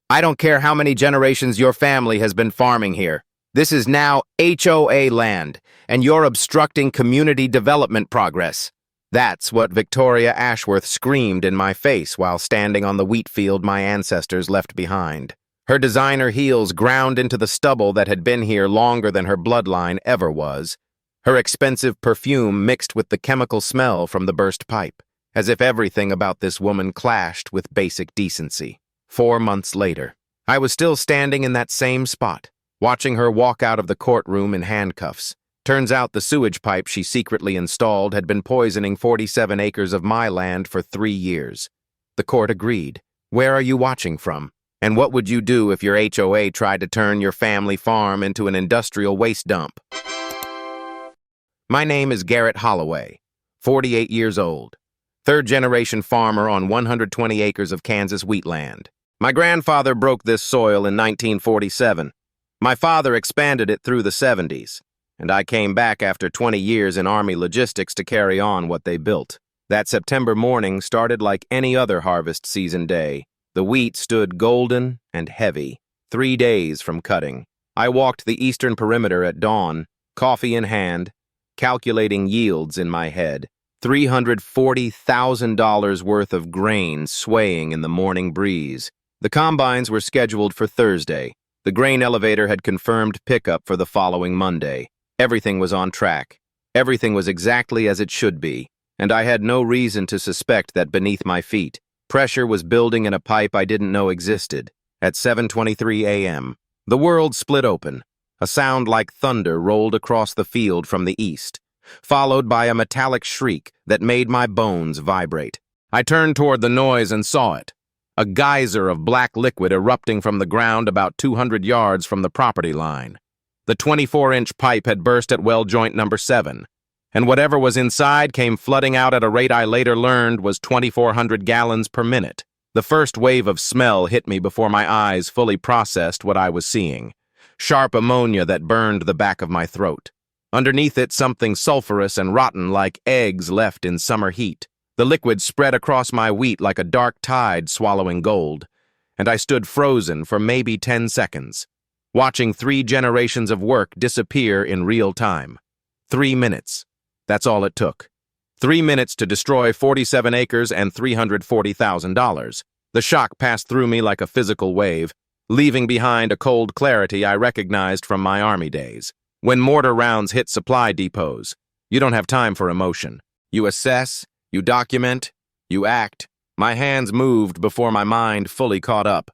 I don't care how many generations your family has been farming here. This is now HOA land, and you're obstructing community development progress. That's what Victoria Ashworth screamed in my face while standing on the wheat field my ancestors left behind. Her designer heels ground into the stubble that had been here longer than her bloodline ever was. Her expensive perfume mixed with the chemical smell from the burst pipe, as if everything about this woman clashed with basic decency. 4 months later, I was still standing in that same spot, watching her walk out of the courtroom in handcuffs. Turns out the sewage pipe she secretly installed had been poisoning 47 acres of my land for 3 years. The court agreed. Where are you watching from? And what would you do if your HOA tried to turn your family farm into an industrial waste dump? My name is Garrett Holloway, 48 years old, third-generation farmer on 120 acres of Kansas wheatland. My grandfather broke this soil in 1947. My father expanded it through the 70s, and I came back after 20 years in Army logistics to carry on what they built. That September morning started like any other harvest season day. The wheat stood golden and heavy, 3 days from cutting. I walked the eastern perimeter at dawn, coffee in hand, calculating yields in my head. $340,000 worth of grain swaying in the morning breeze. The combines were scheduled for Thursday. The grain elevator had confirmed pickup for the following Monday. Everything was on track. Everything was exactly as it should be, and I had no reason to suspect that beneath my feet, pressure was building in a pipe I didn't know existed. At 7:23 a.m., the world split open. A sound like thunder rolled across the field from the east, followed by a metallic shriek that made my bones vibrate. I turned toward the noise and saw it. A geyser of black liquid erupting from the ground about 200 yards from the property line. The 24-inch pipe had burst at well joint number 7, and whatever was inside came flooding out at a rate I later learned was 2,400 gallons per minute. The first wave of smell hit me before my eyes fully processed what I was seeing. Sharp ammonia that burned the back of my throat. Underneath it, something sulfurous and rotten like eggs left in summer heat. The liquid spread across my wheat like a dark tide swallowing gold, and I stood frozen for maybe 10 seconds, watching 3 generations of work disappear in real time. 3 minutes. That's all it took. 3 minutes to destroy 47 acres and $340,000. The shock passed through me like a physical wave, leaving behind a cold clarity I recognized from my Army days. When mortar rounds hit supply depots, you don't have time for emotion. You assess, you document, you act. My hands moved before my mind fully caught up.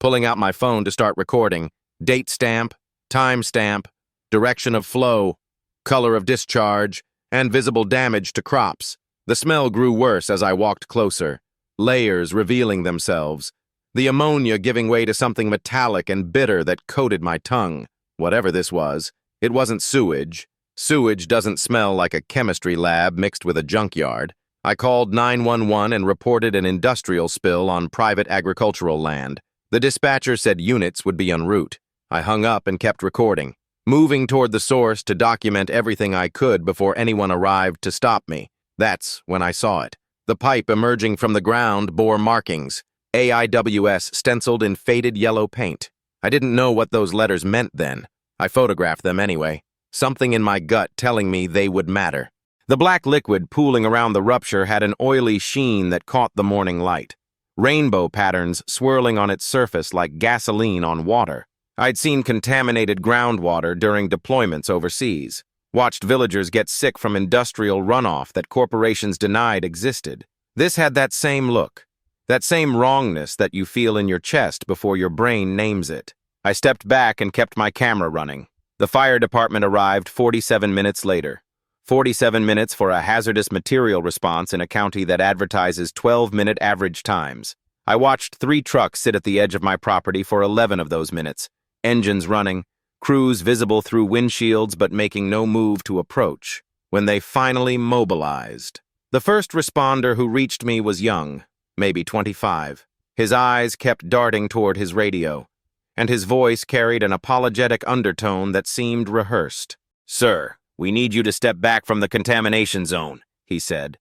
Pulling out my phone to start recording, date stamp, time stamp, direction of flow, color of discharge, and visible damage to crops. The smell grew worse as I walked closer, layers revealing themselves, the ammonia giving way to something metallic and bitter that coated my tongue. Whatever this was, it wasn't sewage. Sewage doesn't smell like a chemistry lab mixed with a junkyard. I called 911 and reported an industrial spill on private agricultural land. The dispatcher said units would be en route. I hung up and kept recording, moving toward the source to document everything I could before anyone arrived to stop me. That's when I saw it. The pipe emerging from the ground bore markings, A.I.W.S stenciled in faded yellow paint. I didn't know what those letters meant then. I photographed them anyway, something in my gut telling me they would matter. The black liquid pooling around the rupture had an oily sheen that caught the morning light. Rainbow patterns swirling on its surface like gasoline on water. I'd seen contaminated groundwater during deployments overseas, watched villagers get sick from industrial runoff that corporations denied existed. This had that same look, that same wrongness that you feel in your chest before your brain names it. I stepped back and kept my camera running. The fire department arrived 47 minutes later. 47 minutes for a hazardous material response in a county that advertises 12-minute average times. I watched 3 trucks sit at the edge of my property for 11 of those minutes, engines running, crews visible through windshields but making no move to approach, when they finally mobilized. The first responder who reached me was young, maybe 25. His eyes kept darting toward his radio, and his voice carried an apologetic undertone that seemed rehearsed. "Sir, we need you to step back from the contamination zone," he said.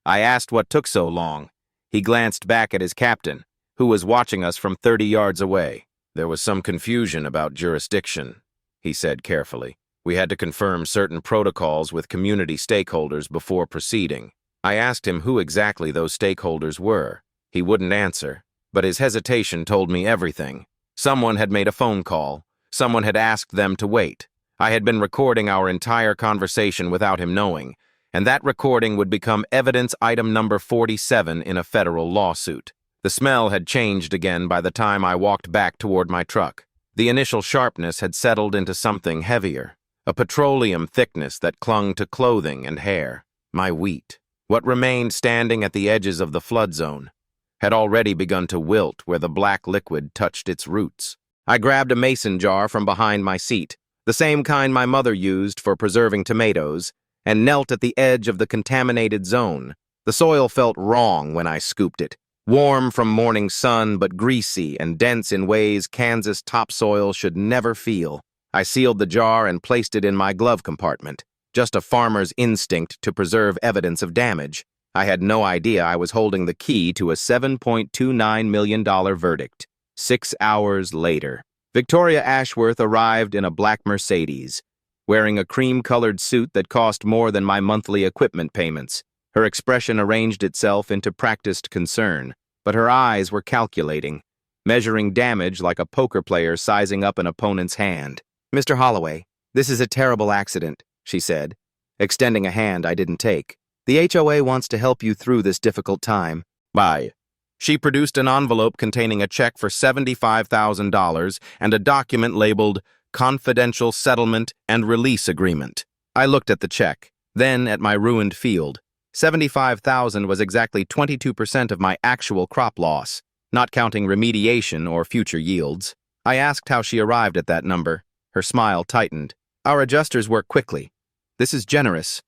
I asked what took so long. He glanced back at his captain. who was watching us from 30 yards away. There was some confusion about jurisdiction, he said carefully. We had to confirm certain protocols with community stakeholders before proceeding. I asked him who exactly those stakeholders were. He wouldn't answer, but his hesitation told me everything. Someone had made a phone call. Someone had asked them to wait. I had been recording our entire conversation without him knowing, and that recording would become evidence item number 47 in a federal lawsuit. The smell had changed again by the time I walked back toward my truck. The initial sharpness had settled into something heavier, a petroleum thickness that clung to clothing and hair. My wheat, what remained standing at the edges of the flood zone, had already begun to wilt where the black liquid touched its roots. I grabbed a mason jar from behind my seat, the same kind my mother used for preserving tomatoes, and knelt at the edge of the contaminated zone. The soil felt wrong when I scooped it, warm from morning sun but greasy and dense in ways Kansas topsoil should never feel. I sealed the jar and placed it in my glove compartment, just a farmer's instinct to preserve evidence of damage. I had no idea I was holding the key to a $7.29 million verdict. 6 hours later, Victoria Ashworth arrived in a black Mercedes, wearing a cream-colored suit that cost more than my monthly equipment payments. Her expression arranged itself into practiced concern, but her eyes were calculating, measuring damage like a poker player sizing up an opponent's hand. "Mr. Holloway, this is a terrible accident," she said, extending a hand I didn't take. "The HOA wants to help you through this difficult time." Bye. She produced an envelope containing a check for $75,000 and a document labeled Confidential Settlement and Release Agreement. I looked at the check, then at my ruined field. $75,000 was exactly 22% of my actual crop loss, not counting remediation or future yields. I asked how she arrived at that number. Her smile tightened. "Our adjusters work quickly. This is generous,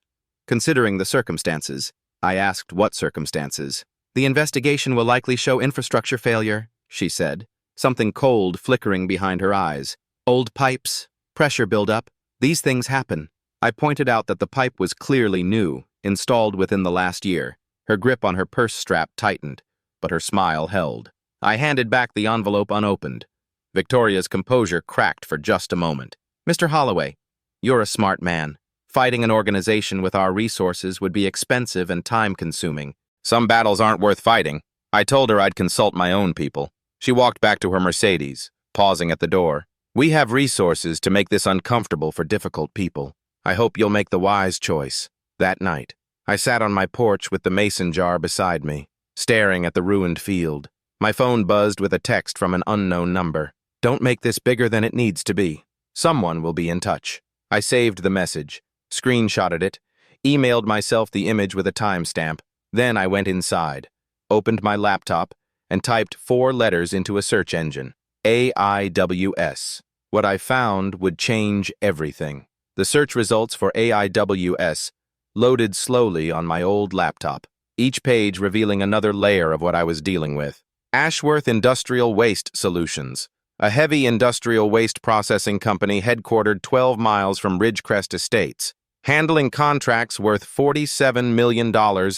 considering the circumstances." I asked what circumstances. "The investigation will likely show infrastructure failure," she said, something cold flickering behind her eyes. "Old pipes, pressure buildup, these things happen." I pointed out that the pipe was clearly new, installed within the last year. Her grip on her purse strap tightened, but her smile held. I handed back the envelope unopened. Victoria's composure cracked for just a moment. "Mr. Holloway, you're a smart man. Fighting an organization with our resources would be expensive and time-consuming. Some battles aren't worth fighting." I told her I'd consult my own people. She walked back to her Mercedes, pausing at the door. "We have resources to make this uncomfortable for difficult people. I hope you'll make the wise choice." That night, I sat on my porch with the mason jar beside me, staring at the ruined field. My phone buzzed with a text from an unknown number. "Don't make this bigger than it needs to be. Someone will be in touch." I saved the message, screenshotted it, emailed myself the image with a timestamp. Then I went inside, opened my laptop, and typed 4 letters into a search engine. A.I.W.S. What I found would change everything. The search results for A.I.W.S. loaded slowly on my old laptop, each page revealing another layer of what I was dealing with. Ashworth Industrial Waste Solutions, a heavy industrial waste processing company headquartered 12 miles from Ridgecrest Estates, handling contracts worth $47 million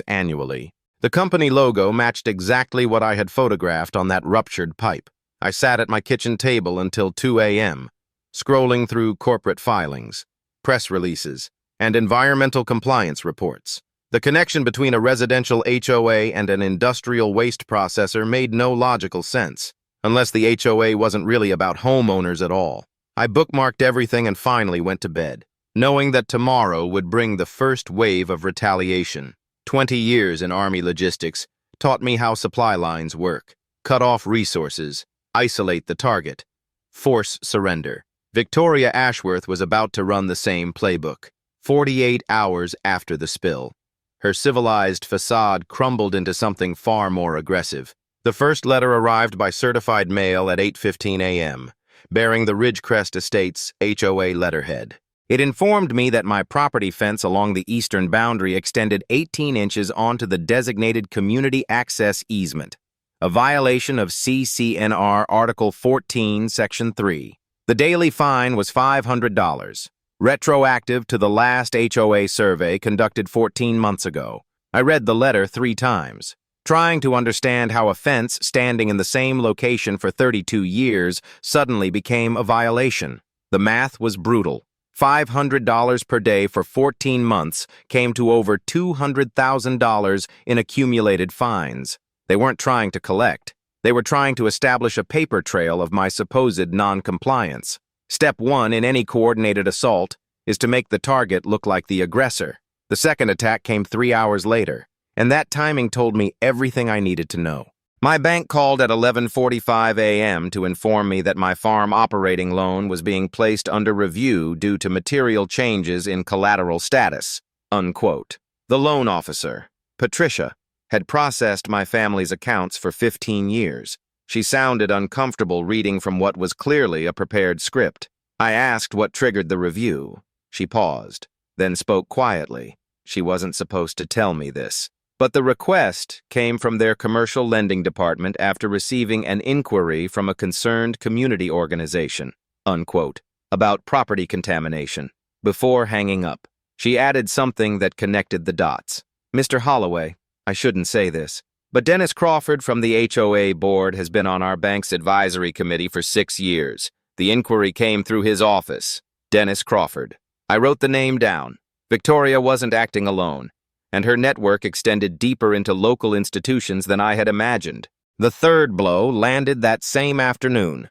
annually. The company logo matched exactly what I had photographed on that ruptured pipe. I sat at my kitchen table until 2 a.m., scrolling through corporate filings, press releases, and environmental compliance reports. The connection between a residential HOA and an industrial waste processor made no logical sense, unless the HOA wasn't really about homeowners at all. I bookmarked everything and finally went to bed, knowing that tomorrow would bring the first wave of retaliation. 20 years in Army logistics taught me how supply lines work. Cut off resources, isolate the target, force surrender. Victoria Ashworth was about to run the same playbook. 48 hours after the spill, her civilized facade crumbled into something far more aggressive. The first letter arrived by certified mail at 8:15 a.m., bearing the Ridgecrest Estates HOA letterhead. It informed me that my property fence along the eastern boundary extended 18 inches onto the designated community access easement, a violation of CCNR Article 14, Section 3. The daily fine was $500, retroactive to the last HOA survey conducted 14 months ago. I read the letter 3 times, Trying to understand how a fence standing in the same location for 32 years suddenly became a violation. The math was brutal. $500 per day for 14 months came to over $200,000 in accumulated fines. They weren't trying to collect. They were trying to establish a paper trail of my supposed non-compliance. Step 1 in any coordinated assault is to make the target look like the aggressor. The second attack came 3 hours later, and that timing told me everything I needed to know. My bank called at 11:45 a.m. to inform me that my farm operating loan was being placed under review due to material changes in collateral status, unquote. The loan officer, Patricia, had processed my family's accounts for 15 years. She sounded uncomfortable reading from what was clearly a prepared script. I asked what triggered the review. She paused, then spoke quietly. She wasn't supposed to tell me this. But the request came from their commercial lending department after receiving an inquiry from a concerned community organization, unquote, about property contamination. Before hanging up, she added something that connected the dots. Mr. Holloway, I shouldn't say this, but Dennis Crawford from the HOA board has been on our bank's advisory committee for 6 years. The inquiry came through his office, Dennis Crawford. I wrote the name down. Victoria wasn't acting alone, and her network extended deeper into local institutions than I had imagined. The third blow landed that same afternoon,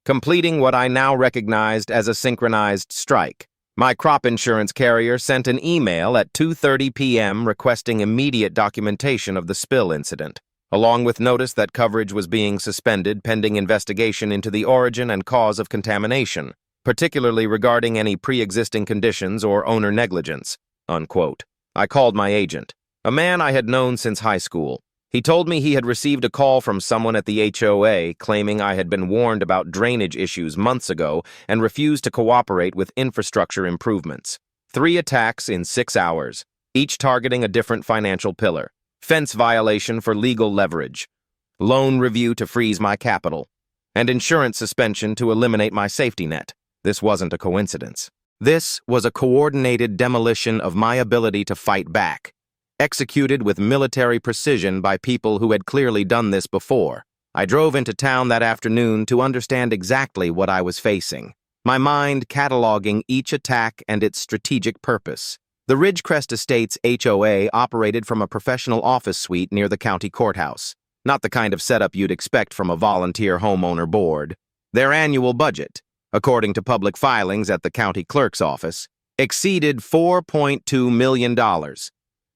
completing what I now recognized as a synchronized strike. My crop insurance carrier sent an email at 2:30 p.m. requesting immediate documentation of the spill incident, along with notice that coverage was being suspended pending investigation into the origin and cause of contamination, particularly regarding any pre-existing conditions or owner negligence, unquote. I called my agent, a man I had known since high school. He told me he had received a call from someone at the HOA claiming I had been warned about drainage issues months ago and refused to cooperate with infrastructure improvements. 3 attacks in 6 hours, each targeting a different financial pillar. Fence violation for legal leverage, loan review to freeze my capital, and insurance suspension to eliminate my safety net. This wasn't a coincidence. This was a coordinated demolition of my ability to fight back, executed with military precision by people who had clearly done this before. I drove into town that afternoon to understand exactly what I was facing, my mind cataloging each attack and its strategic purpose. The Ridgecrest Estates HOA operated from a professional office suite near the county courthouse, not the kind of setup you'd expect from a volunteer homeowner board. Their annual budget, according to public filings at the county clerk's office, exceeded $4.2 million.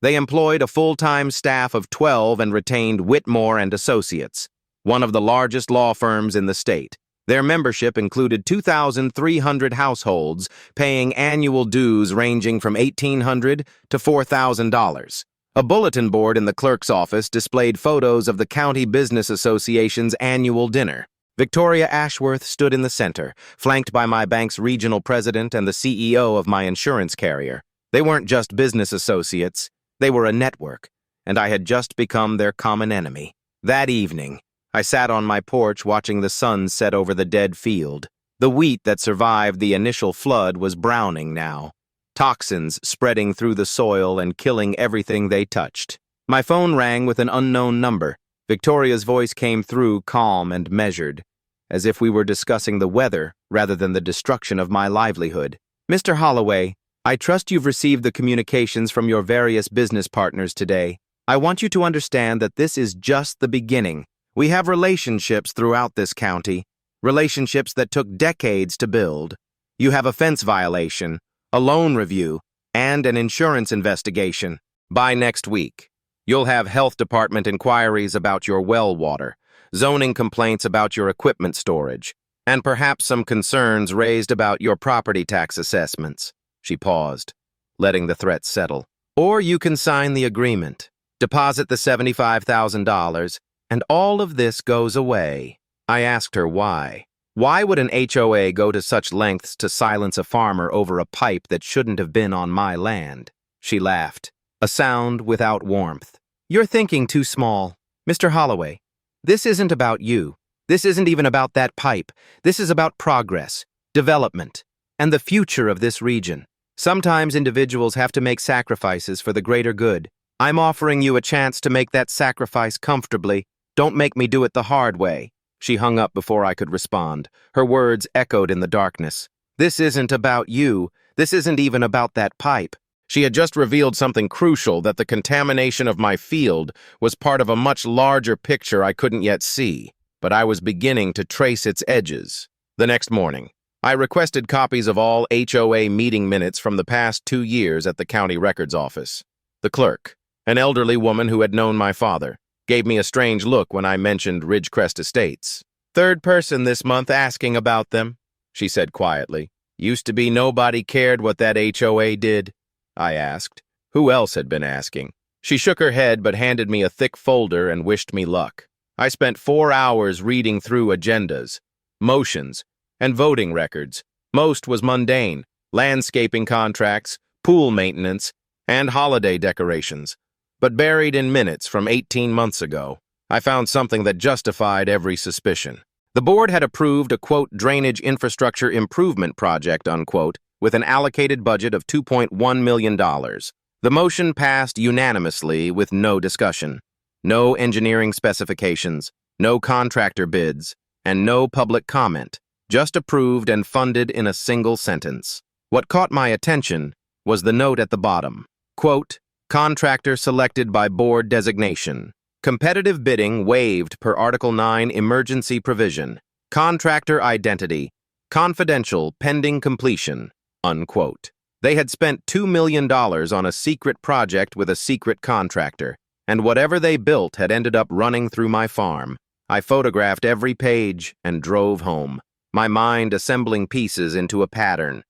They employed a full-time staff of 12 and retained Whitmore and Associates, one of the largest law firms in the state. Their membership included 2,300 households, paying annual dues ranging from $1,800 to $4,000. A bulletin board in the clerk's office displayed photos of the County Business Association's annual dinner. Victoria Ashworth stood in the center, flanked by my bank's regional president and the CEO of my insurance carrier. They weren't just business associates, they were a network, and I had just become their common enemy. That evening, I sat on my porch watching the sun set over the dead field. The wheat that survived the initial flood was browning now, toxins spreading through the soil and killing everything they touched. My phone rang with an unknown number. Victoria's voice came through calm and measured, as if we were discussing the weather rather than the destruction of my livelihood. Mr. Holloway, I trust you've received the communications from your various business partners today. I want you to understand that this is just the beginning. We have relationships throughout this county, relationships that took decades to build. You have a fence violation, a loan review, and an insurance investigation. By next week, you'll have health department inquiries about your well water, zoning complaints about your equipment storage, and perhaps some concerns raised about your property tax assessments. She paused, letting the threat settle. Or you can sign the agreement, deposit the $75,000, and all of this goes away. I asked her why. Why would an HOA go to such lengths to silence a farmer over a pipe that shouldn't have been on my land? She laughed, a sound without warmth. You're thinking too small. Mr. Holloway, this isn't about you. This isn't even about that pipe. This is about progress, development, and the future of this region. Sometimes individuals have to make sacrifices for the greater good. I'm offering you a chance to make that sacrifice comfortably. Don't make me do it the hard way." She hung up before I could respond. Her words echoed in the darkness. "This isn't about you. This isn't even about that pipe." She had just revealed something crucial, that the contamination of my field was part of a much larger picture I couldn't yet see, but I was beginning to trace its edges. The next morning, I requested copies of all HOA meeting minutes from the past 2 years at the county records office. The clerk, an elderly woman who had known my father, gave me a strange look when I mentioned Ridgecrest Estates. "Third person this month asking about them," she said quietly. "Used to be nobody cared what that HOA did." I asked. Who else had been asking? She shook her head but handed me a thick folder and wished me luck. I spent 4 hours reading through agendas, motions, and voting records. Most was mundane: landscaping contracts, pool maintenance, and holiday decorations. But buried in minutes from 18 months ago, I found something that justified every suspicion. The board had approved a, quote, drainage infrastructure improvement project, unquote, with an allocated budget of $2.1 million. The motion passed unanimously with no discussion. No engineering specifications, no contractor bids, and no public comment. Just approved and funded in a single sentence. What caught my attention was the note at the bottom. Quote, "Contractor selected by board designation. Competitive bidding waived per Article 9 emergency provision. Contractor identity confidential pending completion." Unquote. They had spent $2 million on a secret project with a secret contractor, and whatever they built had ended up running through my farm. I photographed every page and drove home, my mind assembling pieces into a pattern.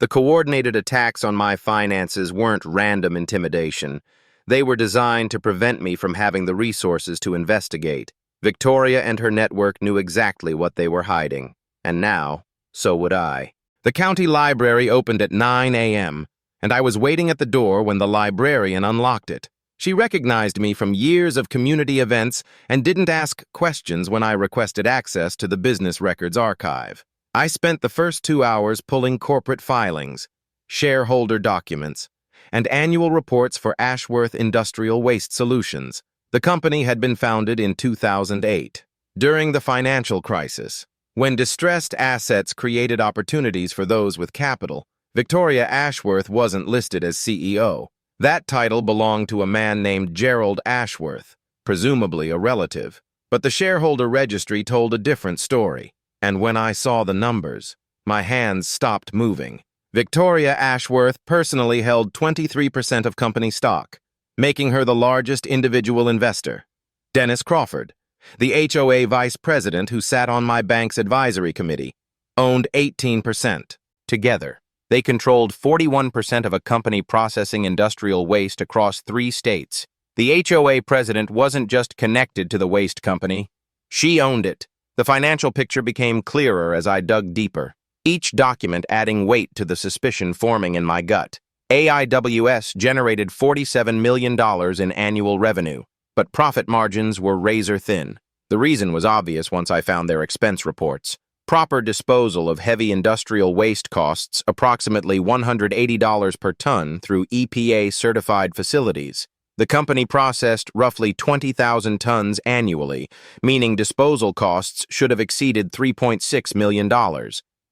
The coordinated attacks on my finances weren't random intimidation. They were designed to prevent me from having the resources to investigate. Victoria and her network knew exactly what they were hiding, and now, so would I. The county library opened at 9 a.m., and I was waiting at the door when the librarian unlocked it. She recognized me from years of community events and didn't ask questions when I requested access to the business records archive. I spent the first 2 hours pulling corporate filings, shareholder documents, and annual reports for Ashworth Industrial Waste Solutions. The company had been founded in 2008, during the financial crisis. When distressed assets created opportunities for those with capital, Victoria Ashworth wasn't listed as CEO. That title belonged to a man named Garrett Ashworth, presumably a relative. But the shareholder registry told a different story, and when I saw the numbers, my hands stopped moving. Victoria Ashworth personally held 23% of company stock, making her the largest individual investor. Dennis Crawford, the HOA vice president who sat on my bank's advisory committee, owned 18%. Together, they controlled 41% of a company processing industrial waste across 3 states. The HOA president wasn't just connected to the waste company. She owned it. The financial picture became clearer as I dug deeper, each document adding weight to the suspicion forming in my gut. A.I.W.S generated $47 million in annual revenue, but profit margins were razor-thin. The reason was obvious once I found their expense reports. Proper disposal of heavy industrial waste costs approximately $180 per ton through EPA-certified facilities. The company processed roughly 20,000 tons annually, meaning disposal costs should have exceeded $3.6 million.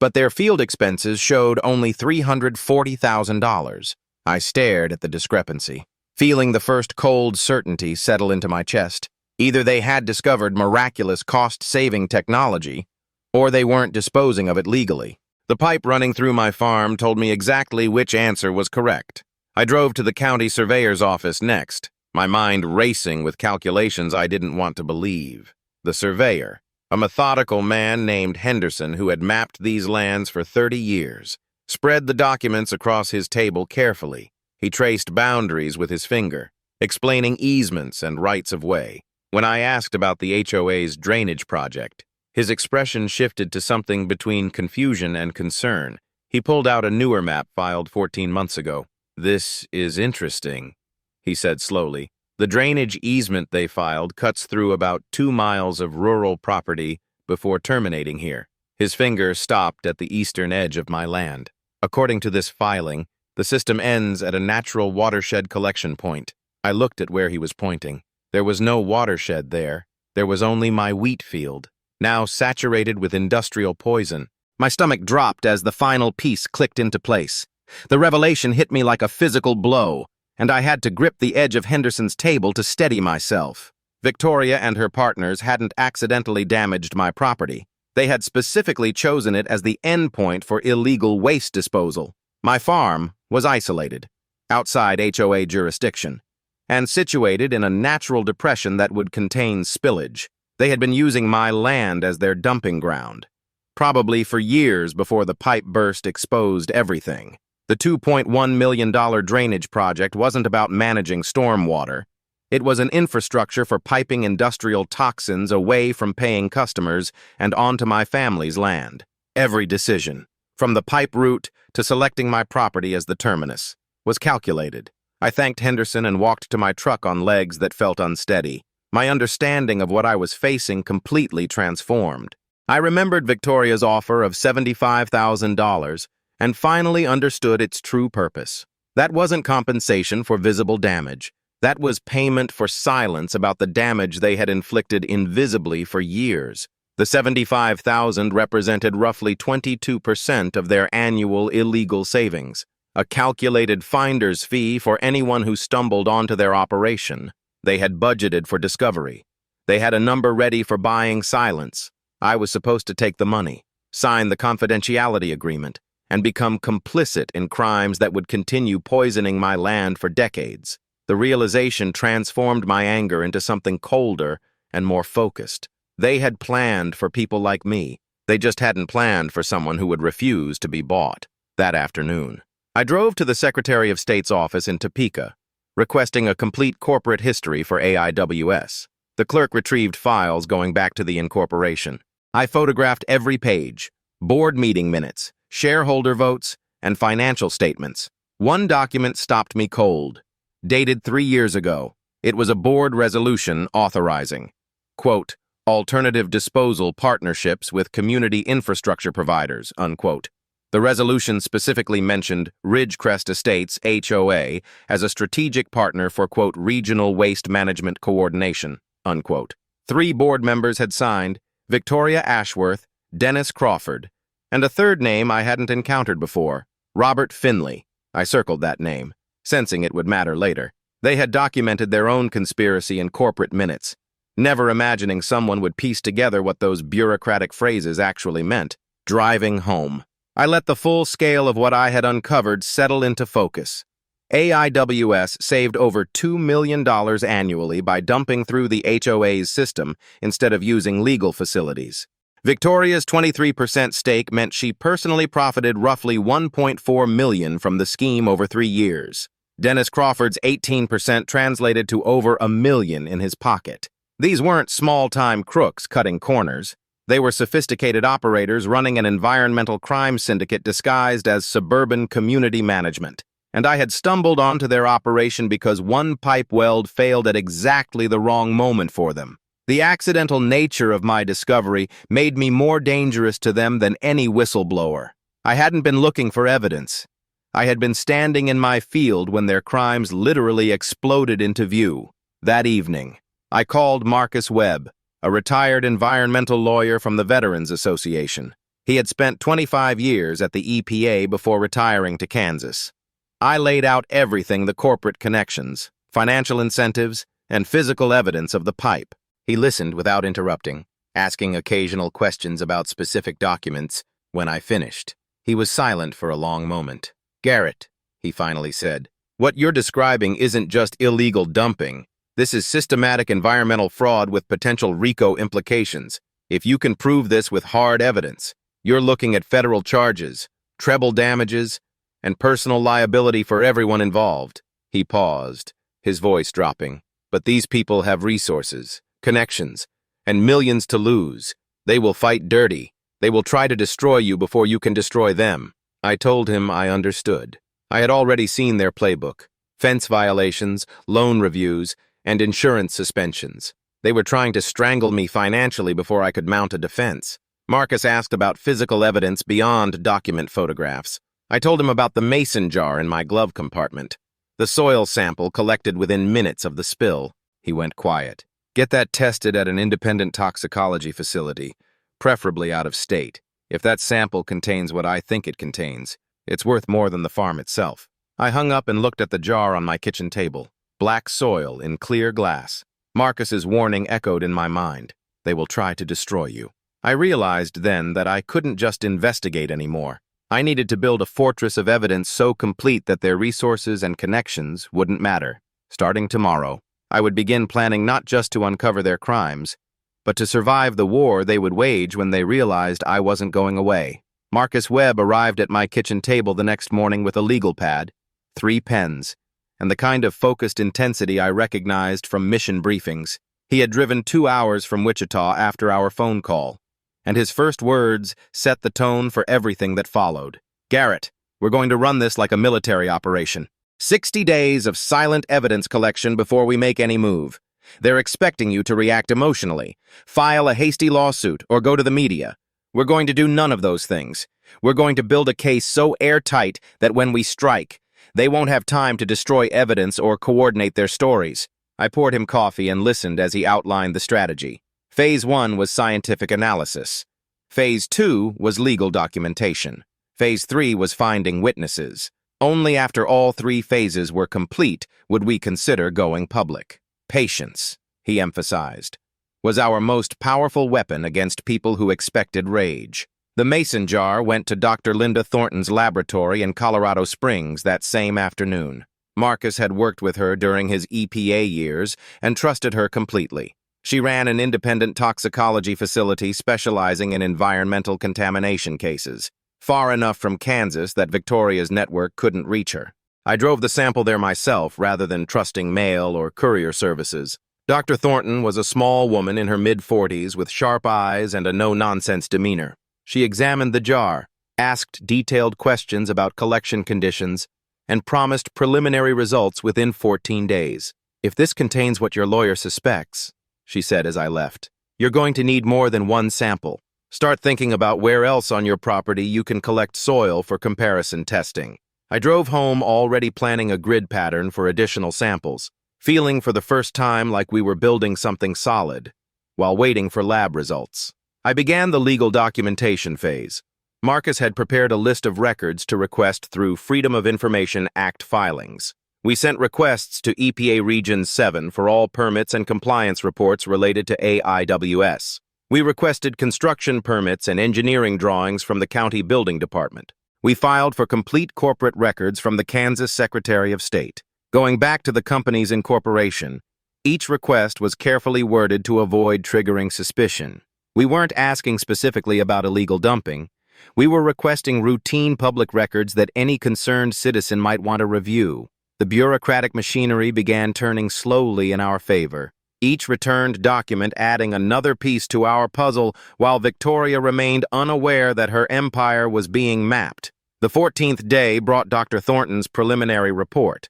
But their field expenses showed only $340,000. I stared at the discrepancy, feeling the first cold certainty settle into my chest. Either they had discovered miraculous cost-saving technology, or they weren't disposing of it legally. The pipe running through my farm told me exactly which answer was correct. I drove to the county surveyor's office next, my mind racing with calculations I didn't want to believe. The surveyor, a methodical man named Henderson who had mapped these lands for 30 years, spread the documents across his table carefully. He traced boundaries with his finger, explaining easements and rights of way. When I asked about the HOA's drainage project, his expression shifted to something between confusion and concern. He pulled out a newer map filed 14 months ago. "This is interesting," he said slowly. "The drainage easement they filed cuts through about 2 miles of rural property before terminating here." His finger stopped at the eastern edge of my land. "According to this filing, the system ends at a natural watershed collection point. I looked at where he was pointing. There was no watershed there. There was only my wheat field, now saturated with industrial poison. My stomach dropped as the final piece clicked into place. The revelation hit me like a physical blow, and I had to grip the edge of Henderson's table to steady myself. Victoria and her partners hadn't accidentally damaged my property. They had specifically chosen it as the endpoint for illegal waste disposal. My farm was isolated, outside HOA jurisdiction, and situated in a natural depression that would contain spillage. They had been using my land as their dumping ground, probably for years before the pipe burst exposed everything. The $2.1 million drainage project wasn't about managing stormwater. It was an infrastructure for piping industrial toxins away from paying customers and onto my family's land. Every decision, from the pipe route to selecting my property as the terminus, was calculated. I thanked Henderson and walked to my truck on legs that felt unsteady. My understanding of what I was facing completely transformed. I remembered Victoria's offer of $75,000 and finally understood its true purpose. That wasn't compensation for visible damage. That was payment for silence about the damage they had inflicted invisibly for years. The $75,000 represented roughly 22% of their annual illegal savings, a calculated finder's fee for anyone who stumbled onto their operation. They had budgeted for discovery. They had a number ready for buying silence. I was supposed to take the money, sign the confidentiality agreement, and become complicit in crimes that would continue poisoning my land for decades. The realization transformed my anger into something colder and more focused. They had planned for people like me. They just hadn't planned for someone who would refuse to be bought. That afternoon, I drove to the Secretary of State's office in Topeka, requesting a complete corporate history for A.I.W.S. The clerk retrieved files going back to the incorporation. I photographed every page, board meeting minutes, shareholder votes, and financial statements. One document stopped me cold. Dated 3 years ago, it was a board resolution authorizing, quote, alternative disposal partnerships with community infrastructure providers, unquote. The resolution specifically mentioned Ridgecrest Estates, HOA, as a strategic partner for, quote, regional waste management coordination, unquote. 3 board members had signed, Victoria Ashworth, Dennis Crawford, and a third name I hadn't encountered before, Robert Finley. I circled that name, sensing it would matter later. They had documented their own conspiracy in corporate minutes, never imagining someone would piece together what those bureaucratic phrases actually meant. Driving home, I let the full scale of what I had uncovered settle into focus. A.I.W.S. saved over $2 million annually by dumping through the HOA's system instead of using legal facilities. Victoria's 23% stake meant she personally profited roughly $1.4 million from the scheme over 3 years. Dennis Crawford's 18% translated to over $1 million in his pocket. These weren't small-time crooks cutting corners. They were sophisticated operators running an environmental crime syndicate disguised as suburban community management. And I had stumbled onto their operation because one pipe weld failed at exactly the wrong moment for them. The accidental nature of my discovery made me more dangerous to them than any whistleblower. I hadn't been looking for evidence. I had been standing in my field when their crimes literally exploded into view. That evening, I called Marcus Webb, a retired environmental lawyer from the Veterans Association. He had spent 25 years at the EPA before retiring to Kansas. I laid out everything: the corporate connections, financial incentives, and physical evidence of the pipe. He listened without interrupting, asking occasional questions about specific documents. When I finished, he was silent for a long moment. Garrett, he finally said, what you're describing isn't just illegal dumping. This is systematic environmental fraud with potential RICO implications. If you can prove this with hard evidence, you're looking at federal charges, treble damages, and personal liability for everyone involved. He paused, his voice dropping. But these people have resources, connections, and millions to lose. They will fight dirty. They will try to destroy you before you can destroy them. I told him I understood. I had already seen their playbook: fence violations, loan reviews, and insurance suspensions. They were trying to strangle me financially before I could mount a defense. Marcus asked about physical evidence beyond document photographs. I told him about the mason jar in my glove compartment. The soil sample collected within minutes of the spill. He went quiet. Get that tested at an independent toxicology facility, preferably out of state. If that sample contains what I think it contains, it's worth more than the farm itself. I hung up and looked at the jar on my kitchen table. Black soil in clear glass. Marcus's warning echoed in my mind. They will try to destroy you. I realized then that I couldn't just investigate anymore. I needed to build a fortress of evidence so complete that their resources and connections wouldn't matter. Starting tomorrow, I would begin planning not just to uncover their crimes, but to survive the war they would wage when they realized I wasn't going away. Marcus Webb arrived at my kitchen table the next morning with a legal pad, 3 pens, and the kind of focused intensity I recognized from mission briefings. He had driven 2 hours from Wichita after our phone call, and his first words set the tone for everything that followed. Garrett, we're going to run this like a military operation. 60 days of silent evidence collection before we make any move. They're expecting you to react emotionally, file a hasty lawsuit, or go to the media. We're going to do none of those things. We're going to build a case so airtight that when we strike, they won't have time to destroy evidence or coordinate their stories. I poured him coffee and listened as he outlined the strategy. Phase 1 was scientific analysis. Phase 2 was legal documentation. Phase 3 was finding witnesses. Only after all 3 phases were complete would we consider going public. Patience, he emphasized, was our most powerful weapon against people who expected rage. The mason jar went to Dr. Linda Thornton's laboratory in Colorado Springs that same afternoon. Marcus had worked with her during his EPA years and trusted her completely. She ran an independent toxicology facility specializing in environmental contamination cases, far enough from Kansas that Victoria's network couldn't reach her. I drove the sample there myself rather than trusting mail or courier services. Dr. Thornton was a small woman in her mid-40s with sharp eyes and a no-nonsense demeanor. She examined the jar, asked detailed questions about collection conditions, and promised preliminary results within 14 days. If this contains what your lawyer suspects, she said as I left, you're going to need more than 1 sample. Start thinking about where else on your property you can collect soil for comparison testing. I drove home already planning a grid pattern for additional samples, feeling for the first time like we were building something solid, while waiting for lab results. I began the legal documentation phase. Marcus had prepared a list of records to request through Freedom of Information Act filings. We sent requests to EPA Region 7 for all permits and compliance reports related to A.I.W.S. We requested construction permits and engineering drawings from the County Building Department. We filed for complete corporate records from the Kansas Secretary of State. Going back to the company's incorporation, each request was carefully worded to avoid triggering suspicion. We weren't asking specifically about illegal dumping. We were requesting routine public records that any concerned citizen might want to review. The bureaucratic machinery began turning slowly in our favor, each returned document adding another piece to our puzzle while Victoria remained unaware that her empire was being mapped. The 14th day brought Dr. Thornton's preliminary report,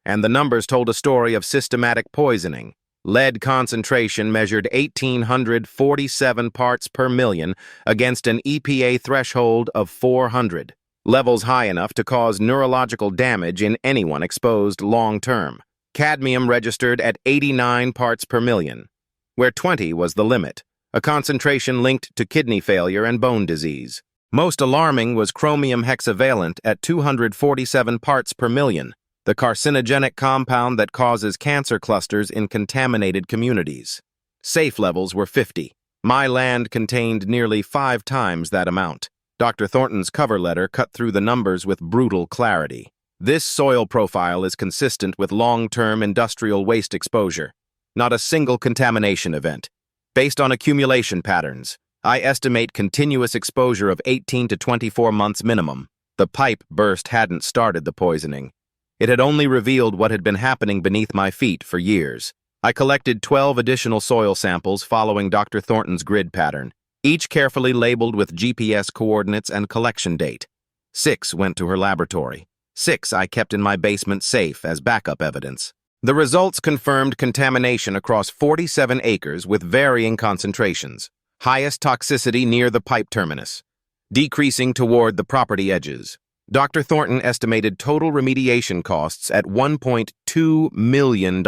and the numbers told a story of systematic poisoning. Lead concentration measured 1,847 parts per million against an EPA threshold of 400. Levels high enough to cause neurological damage in anyone exposed long-term. Cadmium registered at 89 parts per million, where 20 was the limit, a concentration linked to kidney failure and bone disease. Most alarming was chromium hexavalent at 247 parts per million, the carcinogenic compound that causes cancer clusters in contaminated communities. Safe levels were 50. My land contained nearly 5 times that amount. Dr. Thornton's cover letter cut through the numbers with brutal clarity. This soil profile is consistent with long-term industrial waste exposure, not a single contamination event. Based on accumulation patterns, I estimate continuous exposure of 18 to 24 months minimum. The pipe burst hadn't started the poisoning. It had only revealed what had been happening beneath my feet for years. I collected 12 additional soil samples following Dr. Thornton's grid pattern, each carefully labeled with GPS coordinates and collection date. 6 went to her laboratory. 6 I kept in my basement safe as backup evidence. The results confirmed contamination across 47 acres with varying concentrations. Highest toxicity near the pipe terminus, decreasing toward the property edges. Dr. Thornton estimated total remediation costs at $1.2 million,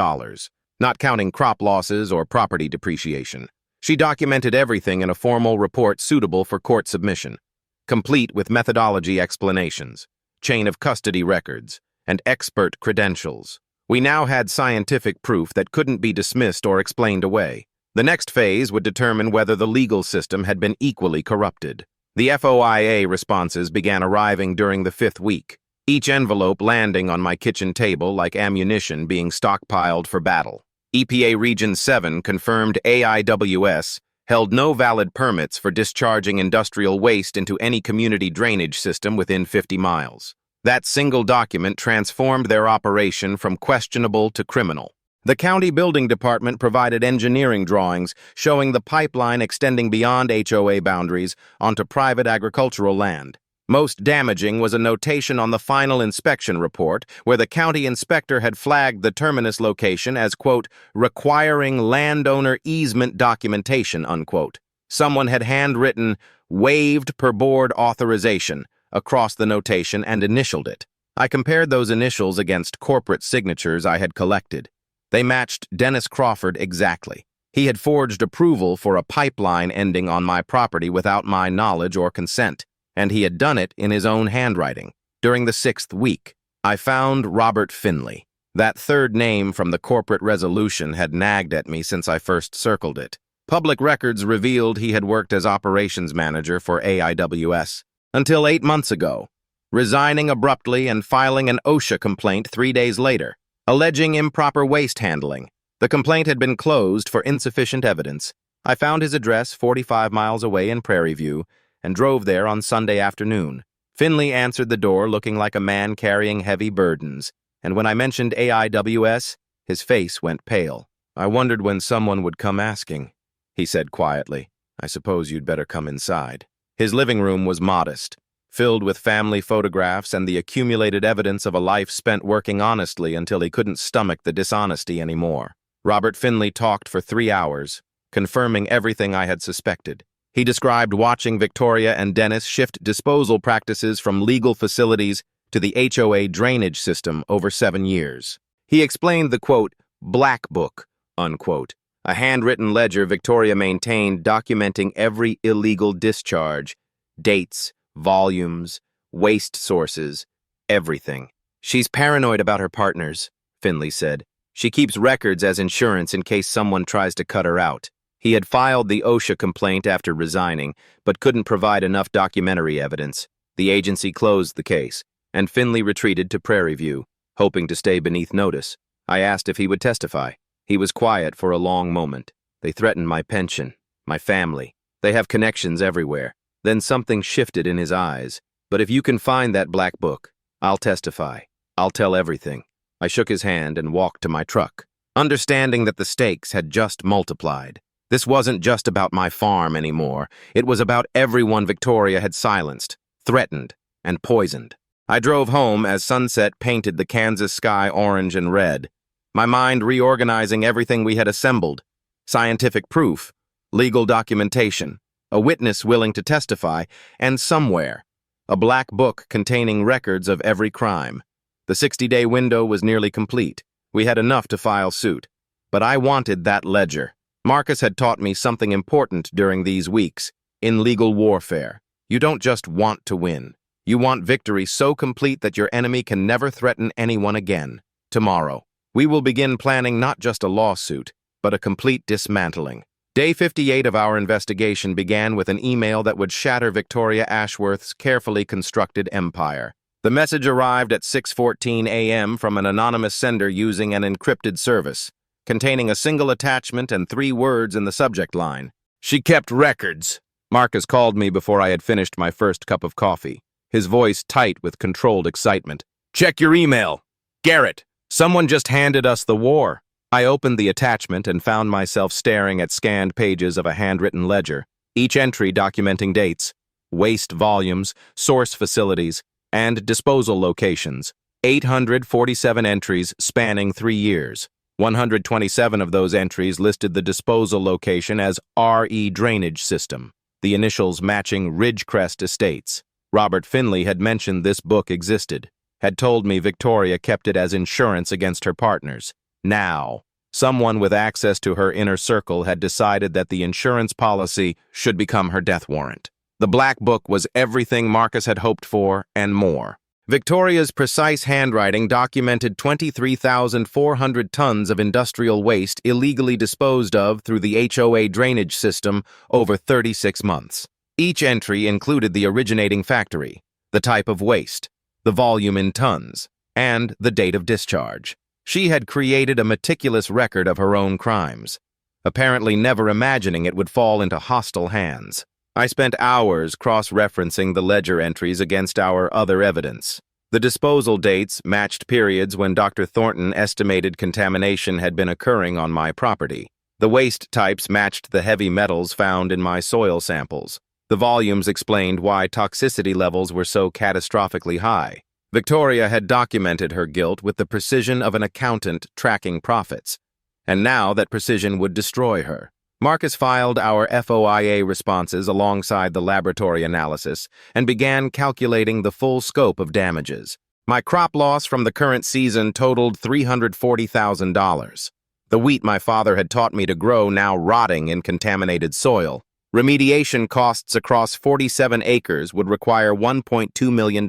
not counting crop losses or property depreciation. She documented everything in a formal report suitable for court submission, complete with methodology explanations, chain of custody records, and expert credentials. We now had scientific proof that couldn't be dismissed or explained away. The next phase would determine whether the legal system had been equally corrupted. The FOIA responses began arriving during the 5th week, each envelope landing on my kitchen table like ammunition being stockpiled for battle. EPA Region 7 confirmed A.I.W.S. held no valid permits for discharging industrial waste into any community drainage system within 50 miles. That single document transformed their operation from questionable to criminal. The county building department provided engineering drawings showing the pipeline extending beyond HOA boundaries onto private agricultural land. Most damaging was a notation on the final inspection report where the county inspector had flagged the terminus location as, quote, requiring landowner easement documentation, unquote. Someone had handwritten, waived per board authorization, across the notation and initialed it. I compared those initials against corporate signatures I had collected. They matched Dennis Crawford exactly. He had forged approval for a pipeline ending on my property without my knowledge or consent, and he had done it in his own handwriting. During the 6th week, I found Robert Finley. That third name from the corporate resolution had nagged at me since I first circled it. Public records revealed he had worked as operations manager for A.I.W.S. until 8 months ago, resigning abruptly and filing an OSHA complaint 3 days later, alleging improper waste handling. The complaint had been closed for insufficient evidence. I found his address 45 miles away in Prairie View and drove there on Sunday afternoon. Finley answered the door looking like a man carrying heavy burdens, and when I mentioned A.I.W.S., his face went pale. I wondered when someone would come asking. He said quietly, I suppose you'd better come inside. His living room was modest, filled with family photographs and the accumulated evidence of a life spent working honestly until he couldn't stomach the dishonesty anymore. Robert Finley talked for 3 hours, confirming everything I had suspected. He described watching Victoria and Dennis shift disposal practices from legal facilities to the HOA drainage system over 7 years. He explained the, quote, black book, unquote, a handwritten ledger Victoria maintained documenting every illegal discharge, dates, volumes, waste sources, everything. She's paranoid about her partners, Finley said. She keeps records as insurance in case someone tries to cut her out. He had filed the OSHA complaint after resigning, but couldn't provide enough documentary evidence. The agency closed the case, and Finley retreated to Prairie View, hoping to stay beneath notice. I asked if he would testify. He was quiet for a long moment. They threatened my pension, my family. They have connections everywhere. Then something shifted in his eyes. But if you can find that black book, I'll testify. I'll tell everything. I shook his hand and walked to my truck, understanding that the stakes had just multiplied. This wasn't just about my farm anymore. It was about everyone Victoria had silenced, threatened, and poisoned. I drove home as sunset painted the Kansas sky orange and red, my mind reorganizing everything we had assembled: scientific proof, legal documentation, a witness willing to testify, and somewhere, a black book containing records of every crime. The 60-day window was nearly complete. We had enough to file suit. But I wanted that ledger. Marcus had taught me something important during these weeks. In legal warfare, you don't just want to win. You want victory so complete that your enemy can never threaten anyone again. Tomorrow, we will begin planning not just a lawsuit, but a complete dismantling. Day 58 of our investigation began with an email that would shatter Victoria Ashworth's carefully constructed empire. The message arrived at 6:14 a.m. from an anonymous sender using an encrypted service, containing a single attachment and 3 words in the subject line. She kept records. Marcus called me before I had finished my first cup of coffee, his voice tight with controlled excitement. Check your email. Garrett, someone just handed us the war. I opened the attachment and found myself staring at scanned pages of a handwritten ledger, each entry documenting dates, waste volumes, source facilities, and disposal locations. 847 entries spanning 3 years. 127 of those entries listed the disposal location as RE Drainage System, the initials matching Ridgecrest Estates. Robert Finley had mentioned this book existed, had told me Victoria kept it as insurance against her partners. Now, someone with access to her inner circle had decided that the insurance policy should become her death warrant. The Black Book was everything Marcus had hoped for and more. Victoria's precise handwriting documented 23,400 tons of industrial waste illegally disposed of through the HOA drainage system over 36 months. Each entry included the originating factory, the type of waste, the volume in tons, and the date of discharge. She had created a meticulous record of her own crimes, apparently never imagining it would fall into hostile hands. I spent hours cross-referencing the ledger entries against our other evidence. The disposal dates matched periods when Dr. Thornton estimated contamination had been occurring on my property. The waste types matched the heavy metals found in my soil samples. The volumes explained why toxicity levels were so catastrophically high. Victoria had documented her guilt with the precision of an accountant tracking profits, and now that precision would destroy her. Marcus filed our FOIA responses alongside the laboratory analysis and began calculating the full scope of damages. My crop loss from the current season totaled $340,000. The wheat my father had taught me to grow now rotting in contaminated soil. Remediation costs across 47 acres would require $1.2 million.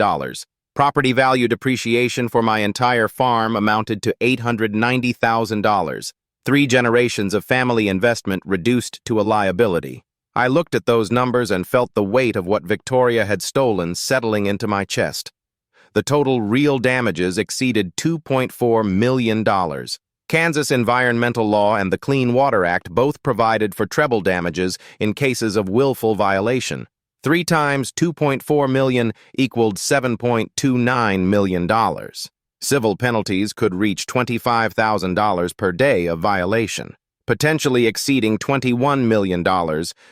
Property value depreciation for my entire farm amounted to $890,000. 3 generations of family investment reduced to a liability. I looked at those numbers and felt the weight of what Victoria had stolen settling into my chest. The total real damages exceeded $2.4 million. Kansas environmental law and the Clean Water Act both provided for treble damages in cases of willful violation. 3 times $2.4 million equaled $7.29 million. Civil penalties could reach $25,000 per day of violation, potentially exceeding $21 million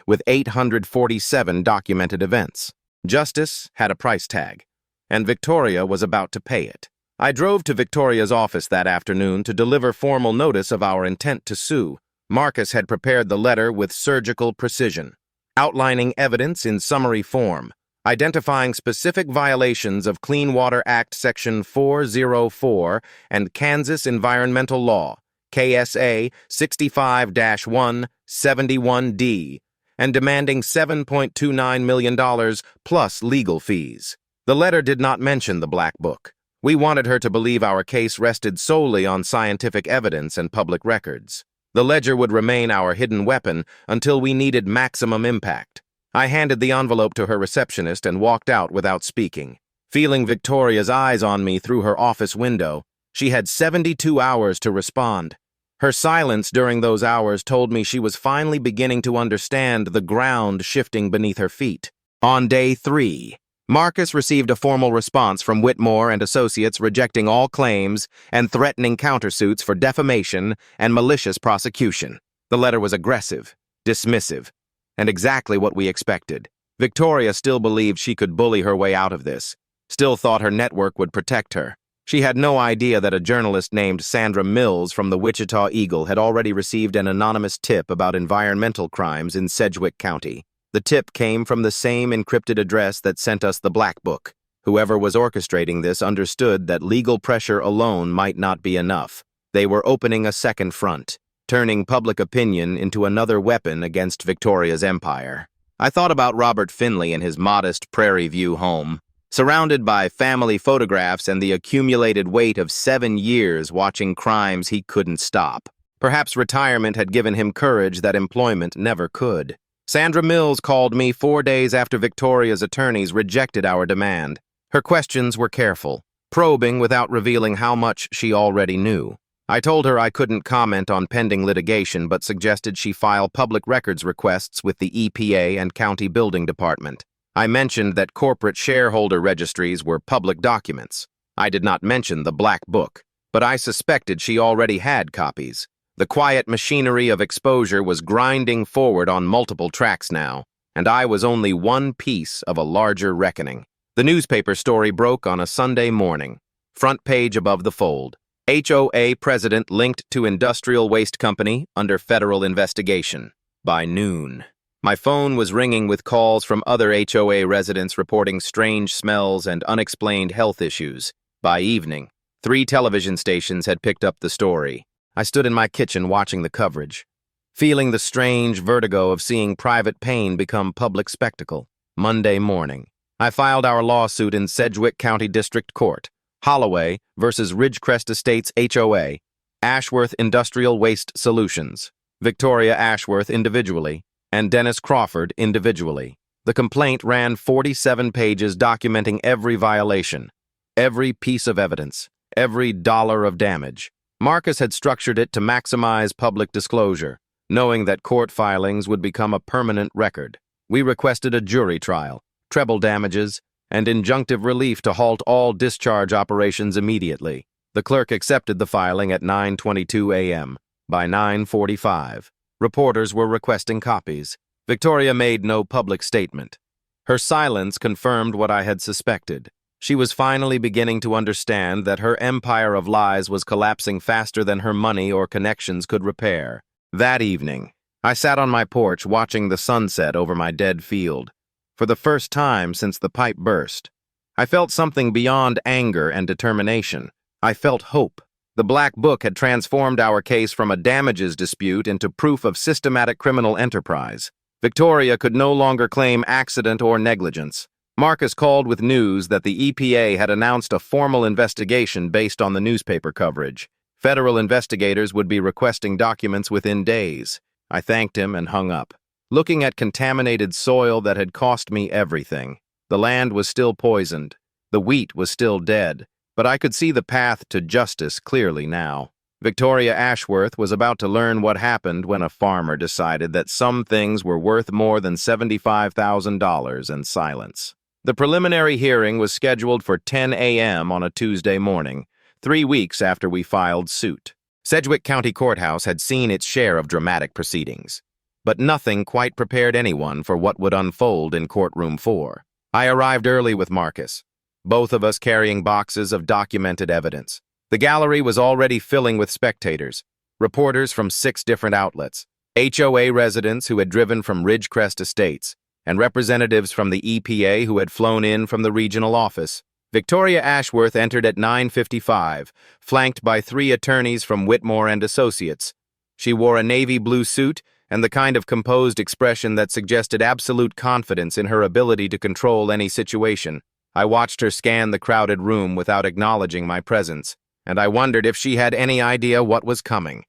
with 847 documented events. Justice had a price tag, and Victoria was about to pay it. I drove to Victoria's office that afternoon to deliver formal notice of our intent to sue. Marcus had prepared the letter with surgical precision, outlining evidence in summary form, identifying specific violations of Clean Water Act Section 404 and Kansas Environmental Law, KSA 65-171D, and demanding $7.29 million plus legal fees. The letter did not mention the Black Book. We wanted her to believe our case rested solely on scientific evidence and public records. The ledger would remain our hidden weapon until we needed maximum impact. I handed the envelope to her receptionist and walked out without speaking. Feeling Victoria's eyes on me through her office window, she had 72 hours to respond. Her silence during those hours told me she was finally beginning to understand the ground shifting beneath her feet. On day 3, Marcus received a formal response from Whitmore and Associates rejecting all claims and threatening countersuits for defamation and malicious prosecution. The letter was aggressive, dismissive, and exactly what we expected. Victoria still believed she could bully her way out of this, still thought her network would protect her. She had no idea that a journalist named Sandra Mills from the Wichita Eagle had already received an anonymous tip about environmental crimes in Sedgwick County. The tip came from the same encrypted address that sent us the Black Book. Whoever was orchestrating this understood that legal pressure alone might not be enough. They were opening a second front, turning public opinion into another weapon against Victoria's empire. I thought about Robert Finley and his modest Prairie View home, surrounded by family photographs and the accumulated weight of 7 years watching crimes he couldn't stop. Perhaps retirement had given him courage that employment never could. Sandra Mills called me 4 days after Victoria's attorneys rejected our demand. Her questions were careful, probing without revealing how much she already knew. I told her I couldn't comment on pending litigation but suggested she file public records requests with the EPA and County Building Department. I mentioned that corporate shareholder registries were public documents. I did not mention the Black Book, but I suspected she already had copies. The quiet machinery of exposure was grinding forward on multiple tracks now, and I was only one piece of a larger reckoning. The newspaper story broke on a Sunday morning. Front page above the fold. HOA president linked to industrial waste company under federal investigation. By noon. My phone was ringing with calls from other HOA residents reporting strange smells and unexplained health issues. By evening, 3 television stations had picked up the story. I stood in my kitchen watching the coverage, feeling the strange vertigo of seeing private pain become public spectacle. Monday morning, I filed our lawsuit in Sedgwick County District Court. Holloway versus Ridgecrest Estates HOA, Ashworth Industrial Waste Solutions, Victoria Ashworth individually, and Dennis Crawford individually. The complaint ran 47 pages documenting every violation, every piece of evidence, every dollar of damage. Marcus had structured it to maximize public disclosure, knowing that court filings would become a permanent record. We requested a jury trial, treble damages, and injunctive relief to halt all discharge operations immediately. The clerk accepted the filing at 9:22 a.m. By 9:45, reporters were requesting copies. Victoria made no public statement. Her silence confirmed what I had suspected. She was finally beginning to understand that her empire of lies was collapsing faster than her money or connections could repair. That evening, I sat on my porch watching the sunset over my dead field. For the first time since the pipe burst, I felt something beyond anger and determination. I felt hope. The Black Book had transformed our case from a damages dispute into proof of systematic criminal enterprise. Victoria could no longer claim accident or negligence. Marcus called with news that the EPA had announced a formal investigation based on the newspaper coverage. Federal investigators would be requesting documents within days. I thanked him and hung up. Looking at contaminated soil that had cost me everything. The land was still poisoned. The wheat was still dead. But I could see the path to justice clearly now. Victoria Ashworth was about to learn what happened when a farmer decided that some things were worth more than $75,000 in silence. The preliminary hearing was scheduled for 10 a.m. on a Tuesday morning, 3 weeks after we filed suit. Sedgwick County Courthouse had seen its share of dramatic proceedings, but nothing quite prepared anyone for what would unfold in courtroom 4. I arrived early with Marcus, both of us carrying boxes of documented evidence. The gallery was already filling with spectators, reporters from 6 different outlets, HOA residents who had driven from Ridgecrest Estates, and representatives from the EPA who had flown in from the regional office. Victoria Ashworth entered at 9:55, flanked by 3 attorneys from Whitmore and Associates. She wore a navy blue suit and the kind of composed expression that suggested absolute confidence in her ability to control any situation. I watched her scan the crowded room without acknowledging my presence, and I wondered if she had any idea what was coming.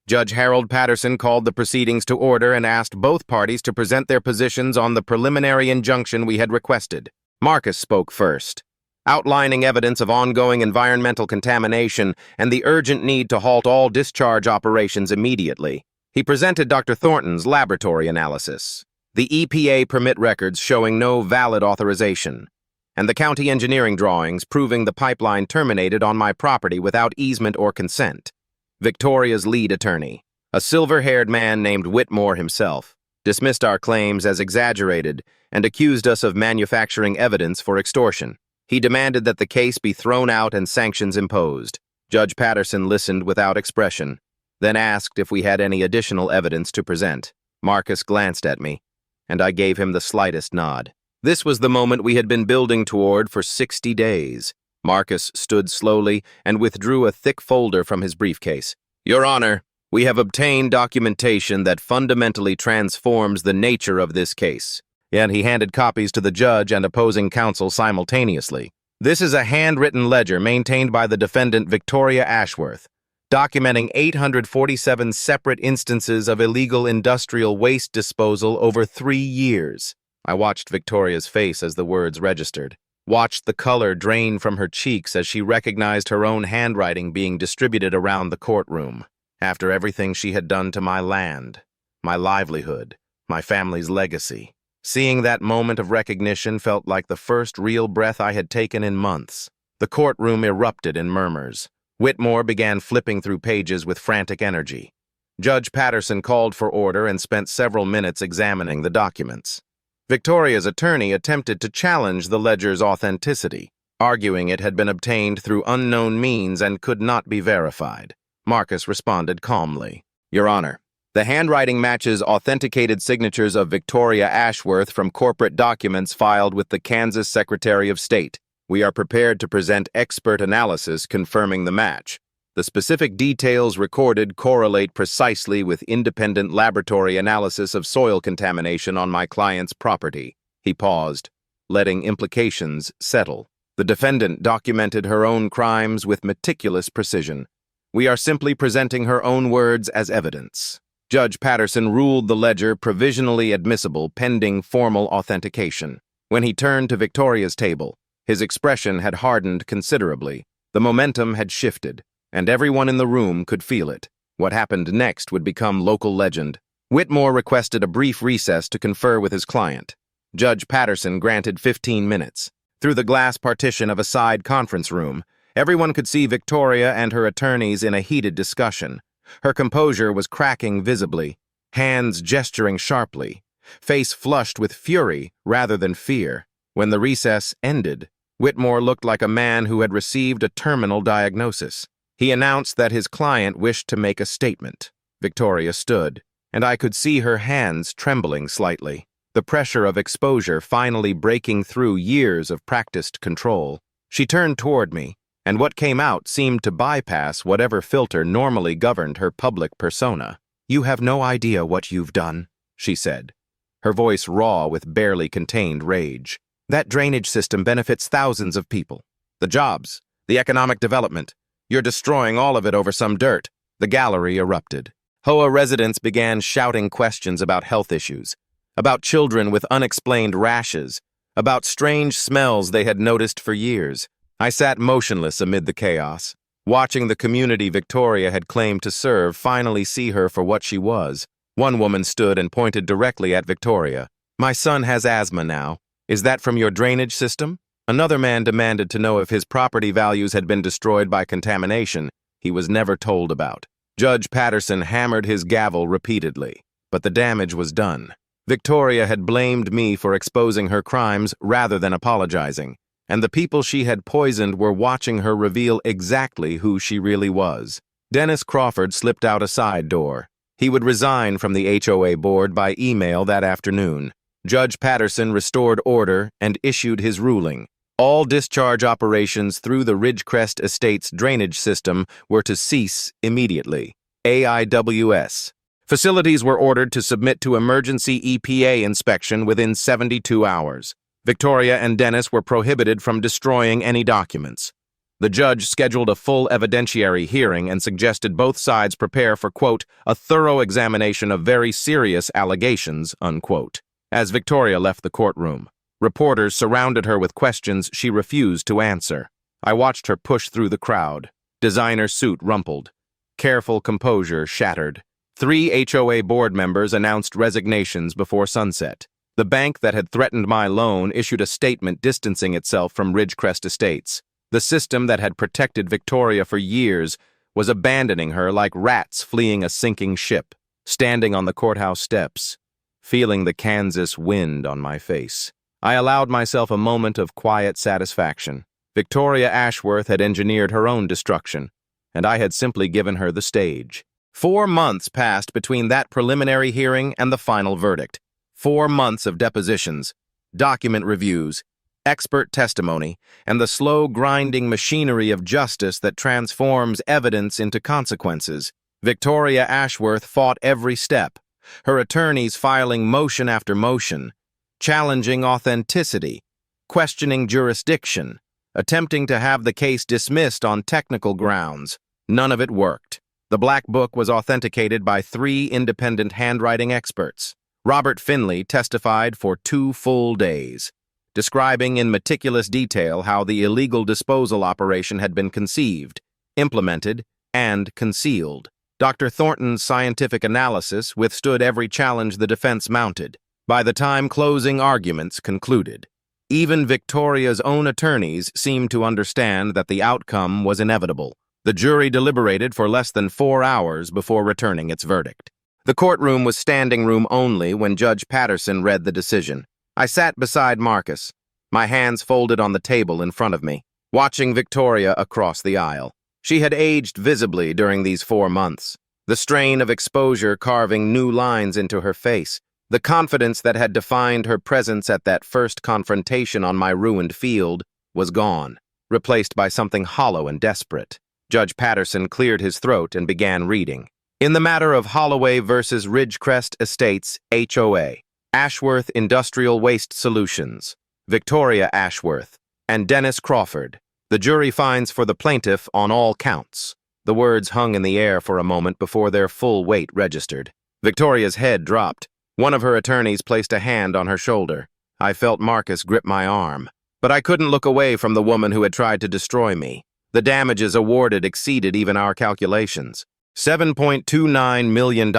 Judge Harold Patterson called the proceedings to order and asked both parties to present their positions on the preliminary injunction we had requested. Marcus spoke first, outlining evidence of ongoing environmental contamination and the urgent need to halt all discharge operations immediately. He presented Dr. Thornton's laboratory analysis, the EPA permit records showing no valid authorization, and the county engineering drawings proving the pipeline terminated on my property without easement or consent. Victoria's lead attorney, a silver-haired man named Whitmore himself, dismissed our claims as exaggerated and accused us of manufacturing evidence for extortion. He demanded that the case be thrown out and sanctions imposed. Judge Patterson listened without expression, then asked if we had any additional evidence to present. Marcus glanced at me, and I gave him the slightest nod. This was the moment we had been building toward for 60 days. Marcus stood slowly and withdrew a thick folder from his briefcase. Your Honor, we have obtained documentation that fundamentally transforms the nature of this case. And he handed copies to the judge and opposing counsel simultaneously. This is a handwritten ledger maintained by the defendant Victoria Ashworth, documenting 847 separate instances of illegal industrial waste disposal over 3 years. I watched Victoria's face as the words registered, watched the color drain from her cheeks as she recognized her own handwriting being distributed around the courtroom. After everything she had done to my land, my livelihood, my family's legacy. Seeing that moment of recognition felt like the first real breath I had taken in months. The courtroom erupted in murmurs. Whitmore began flipping through pages with frantic energy. Judge Patterson called for order and spent several minutes examining the documents. Victoria's attorney attempted to challenge the ledger's authenticity, arguing it had been obtained through unknown means and could not be verified. Marcus responded calmly. Your Honor, The handwriting matches authenticated signatures of Victoria Ashworth from corporate documents filed with the Kansas Secretary of State. We are prepared to present expert analysis confirming the match. The specific details recorded correlate precisely with independent laboratory analysis of soil contamination on my client's property. He paused, letting implications settle. The defendant documented her own crimes with meticulous precision. We are simply presenting her own words as evidence. Judge Patterson ruled the ledger provisionally admissible pending formal authentication. When he turned to Victoria's table, his expression had hardened considerably. The momentum had shifted, and everyone in the room could feel it. What happened next would become local legend. Whitmore requested a brief recess to confer with his client. Judge Patterson granted 15 minutes. Through the glass partition of a side conference room, everyone could see Victoria and her attorneys in a heated discussion. Her composure was cracking visibly, hands gesturing sharply, face flushed with fury rather than fear. When the recess ended, Whitmore looked like a man who had received a terminal diagnosis. He announced that his client wished to make a statement. Victoria stood, and I could see her hands trembling slightly, the pressure of exposure finally breaking through years of practiced control. She turned toward me, and what came out seemed to bypass whatever filter normally governed her public persona. "You have no idea what you've done," she said, her voice raw with barely contained rage. "That drainage system benefits thousands of people. The jobs, the economic development. You're destroying all of it over some dirt." The gallery erupted. HOA residents began shouting questions about health issues, about children with unexplained rashes, about strange smells they had noticed for years. I sat motionless amid the chaos, watching the community Victoria had claimed to serve finally see her for what she was. One woman stood and pointed directly at Victoria. "My son has asthma now. Is that from your drainage system?" Another man demanded to know if his property values had been destroyed by contamination he was never told about. Judge Patterson hammered his gavel repeatedly, but the damage was done. Victoria had blamed me for exposing her crimes rather than apologizing, and the people she had poisoned were watching her reveal exactly who she really was. Dennis Crawford slipped out a side door. He would resign from the HOA board by email that afternoon. Judge Patterson restored order and issued his ruling. All discharge operations through the Ridgecrest Estates drainage system were to cease immediately. A.I.W.S. Facilities were ordered to submit to emergency EPA inspection within 72 hours. Victoria and Dennis were prohibited from destroying any documents. The judge scheduled a full evidentiary hearing and suggested both sides prepare for, quote, "a thorough examination of very serious allegations," unquote. As Victoria left the courtroom, reporters surrounded her with questions she refused to answer. I watched her push through the crowd. Designer suit rumpled. Careful composure shattered. 3 HOA board members announced resignations before sunset. The bank that had threatened my loan issued a statement distancing itself from Ridgecrest Estates. The system that had protected Victoria for years was abandoning her like rats fleeing a sinking ship. Standing on the courthouse steps, feeling the Kansas wind on my face, I allowed myself a moment of quiet satisfaction. Victoria Ashworth had engineered her own destruction, and I had simply given her the stage. 4 months passed between that preliminary hearing and the final verdict. 4 months of depositions, document reviews, expert testimony, and the slow grinding machinery of justice that transforms evidence into consequences. Victoria Ashworth fought every step, her attorneys filing motion after motion, challenging authenticity, questioning jurisdiction, attempting to have the case dismissed on technical grounds. None of it worked. The Black Book was authenticated by 3 independent handwriting experts. Robert Finley testified for 2 full days, describing in meticulous detail how the illegal disposal operation had been conceived, implemented, and concealed. Dr. Thornton's scientific analysis withstood every challenge the defense mounted. By the time closing arguments concluded, even Victoria's own attorneys seemed to understand that the outcome was inevitable. The jury deliberated for less than 4 hours before returning its verdict. The courtroom was standing room only when Judge Patterson read the decision. I sat beside Marcus, my hands folded on the table in front of me, watching Victoria across the aisle. She had aged visibly during these 4 months. the strain of exposure carving new lines into her face. The confidence that had defined her presence at that first confrontation on my ruined field was gone, replaced by something hollow and desperate. Judge Patterson cleared his throat and began reading. In the matter of Holloway versus Ridgecrest Estates, HOA, Ashworth Industrial Waste Solutions, Victoria Ashworth, and Dennis Crawford, the jury finds for the plaintiff on all counts. The words hung in the air for a moment before their full weight registered. Victoria's head dropped. One of her attorneys placed a hand on her shoulder. I felt Marcus grip my arm, but I couldn't look away from the woman who had tried to destroy me. The damages awarded exceeded even our calculations. $7.29 million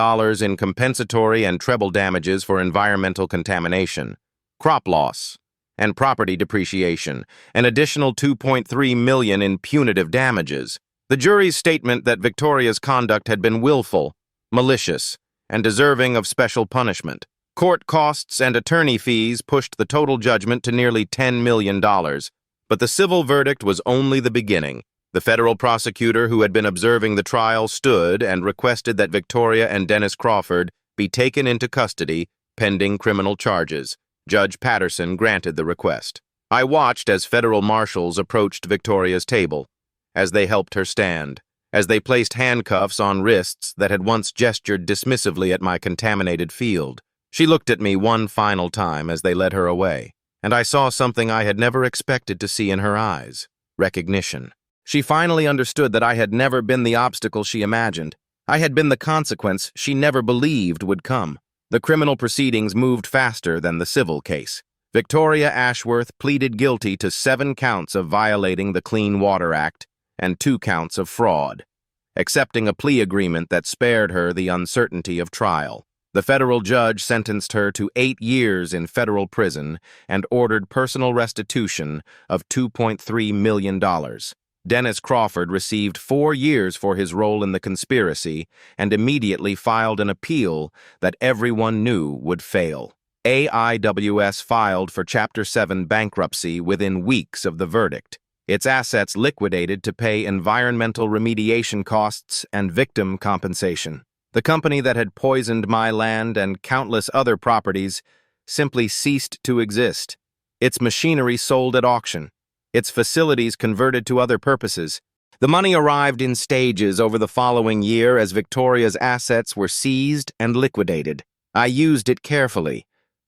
in compensatory and treble damages for environmental contamination, crop loss, and property depreciation, an additional $2.3 million in punitive damages. The jury's statement that Victoria's conduct had been willful, malicious, and deserving of special punishment. Court costs and attorney fees pushed the total judgment to nearly $10 million. But the civil verdict was only the beginning. The federal prosecutor who had been observing the trial stood and requested that Victoria and Dennis Crawford be taken into custody pending criminal charges. Judge Patterson granted the request. I watched as federal marshals approached Victoria's table, as they helped her stand, as they placed handcuffs on wrists that had once gestured dismissively at my contaminated field. She looked at me one final time as they led her away, and I saw something I had never expected to see in her eyes: recognition. She finally understood that I had never been the obstacle she imagined. I had been the consequence she never believed would come. The criminal proceedings moved faster than the civil case. Victoria Ashworth pleaded guilty to 7 counts of violating the Clean Water Act and 2 counts of fraud, accepting a plea agreement that spared her the uncertainty of trial. The federal judge sentenced her to 8 years in federal prison and ordered personal restitution of $2.3 million. Dennis Crawford received 4 years for his role in the conspiracy and immediately filed an appeal that everyone knew would fail. A.I.W.S. filed for Chapter 7 bankruptcy within weeks of the verdict, its assets liquidated to pay environmental remediation costs and victim compensation. The company that had poisoned my land and countless other properties simply ceased to exist. Its machinery sold at auction, its facilities converted to other purposes. The money arrived in stages over the following year as Victoria's assets were seized and liquidated. I used it carefully,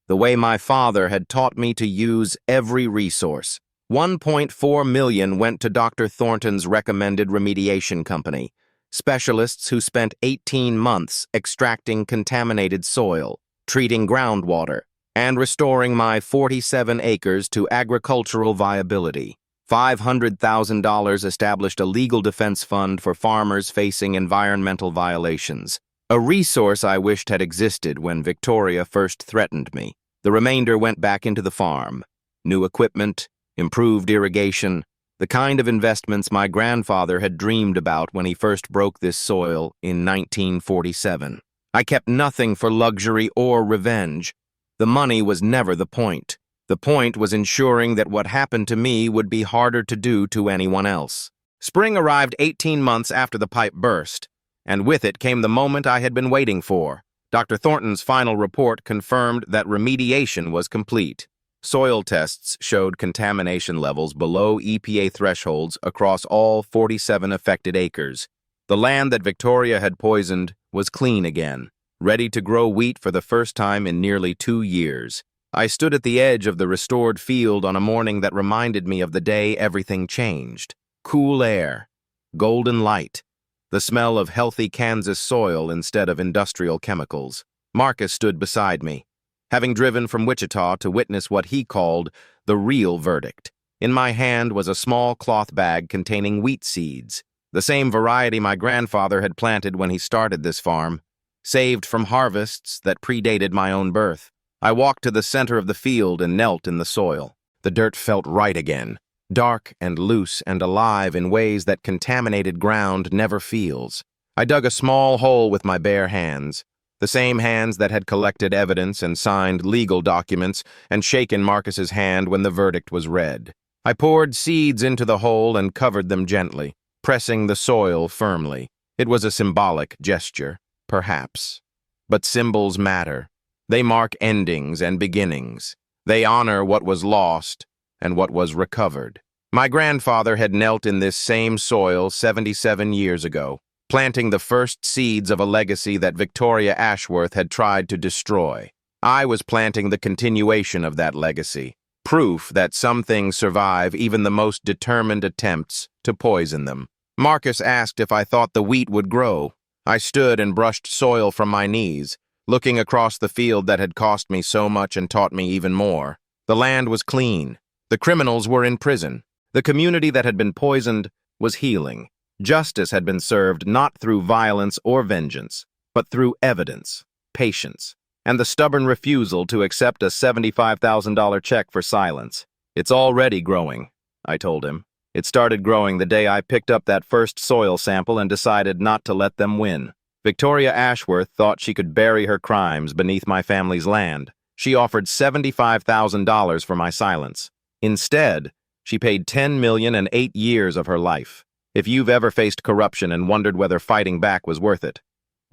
the way my father had taught me to use every resource. $1.4 million went to Dr. Thornton's recommended remediation company, specialists who spent 18 months extracting contaminated soil, treating groundwater, and restoring my 47 acres to agricultural viability. $500,000 established a legal defense fund for farmers facing environmental violations, a resource I wished had existed when Victoria first threatened me. The remainder went back into the farm. New equipment, improved irrigation, the kind of investments my grandfather had dreamed about when he first broke this soil in 1947. I kept nothing for luxury or revenge. The money was never the point. The point was ensuring that what happened to me would be harder to do to anyone else. Spring arrived 18 months after the pipe burst, and with it came the moment I had been waiting for. Dr. Thornton's final report confirmed that remediation was complete. Soil tests showed contamination levels below EPA thresholds across all 47 affected acres. The land that Victoria had poisoned was clean again, ready to grow wheat for the first time in nearly 2 years. I stood at the edge of the restored field on a morning that reminded me of the day everything changed. Cool air, golden light, the smell of healthy Kansas soil instead of industrial chemicals. Marcus stood beside me, having driven from Wichita to witness what he called the real verdict. In my hand was a small cloth bag containing wheat seeds, the same variety my grandfather had planted when he started this farm, saved from harvests that predated my own birth. I walked to the center of the field and knelt in the soil. The dirt felt right again, dark and loose and alive in ways that contaminated ground never feels. I dug a small hole with my bare hands, the same hands that had collected evidence and signed legal documents and shaken Marcus's hand when the verdict was read. I poured seeds into the hole and covered them gently, pressing the soil firmly. It was a symbolic gesture, perhaps. But symbols matter. They mark endings and beginnings. They honor what was lost and what was recovered. My grandfather had knelt in this same soil 77 years ago, planting the first seeds of a legacy that Victoria Ashworth had tried to destroy. I was planting the continuation of that legacy, proof that some things survive even the most determined attempts to poison them. Marcus asked if I thought the wheat would grow. I stood and brushed soil from my knees, looking across the field that had cost me so much and taught me even more. The land was clean. The criminals were in prison. The community that had been poisoned was healing. Justice had been served not through violence or vengeance, but through evidence, patience, and the stubborn refusal to accept a $75,000 check for silence. "It's already growing," I told him. "It started growing the day I picked up that first soil sample and decided not to let them win." Victoria Ashworth thought she could bury her crimes beneath my family's land. She offered $75,000 for my silence. Instead, she paid $10 million and 8 years of her life. If you've ever faced corruption and wondered whether fighting back was worth it,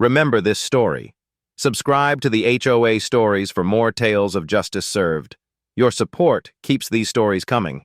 remember this story. Subscribe to the HOA stories for more tales of justice served. Your support keeps these stories coming.